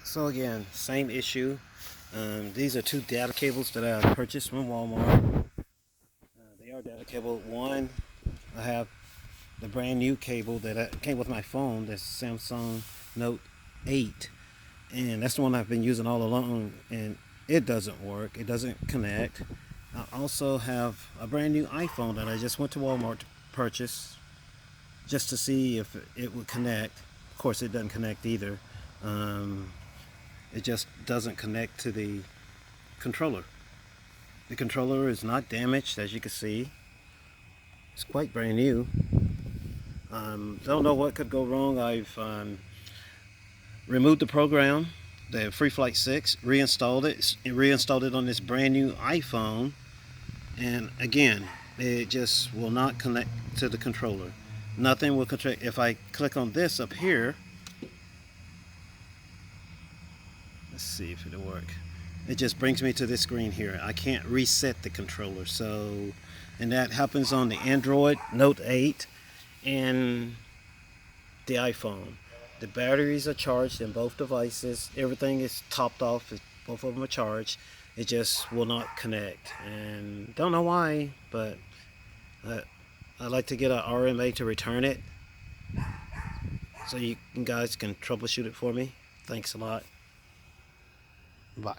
So again, same issue. These are two data cables that I purchased from Walmart. They are data cable. One, I have the brand new cable that came with my phone. That's Samsung Note 8, and that's the one I've been using all along. And it doesn't work. It doesn't connect. I also have a brand new iPhone that I just went to Walmart to purchase, just to see if it would connect. Of course, it doesn't connect either. It just doesn't connect to the controller. The controller is not damaged, as you can see. It's quite brand new. Don't know what could go wrong. I've removed the program, the Freeflight 6, reinstalled it on this brand new iPhone, and again, it just will not connect to the controller. Nothing will connect. If I click on this up here, let's see if it'll work. It just brings me to this screen here. I can't reset the controller. So, and that happens on the Android Note 8 and the iPhone. The batteries are charged in both devices. Everything is topped off. Both of them are charged. It just will not connect. And don't know why, but I'd like to get an RMA to return it, so you guys can troubleshoot it for me. Thanks a lot. Bye.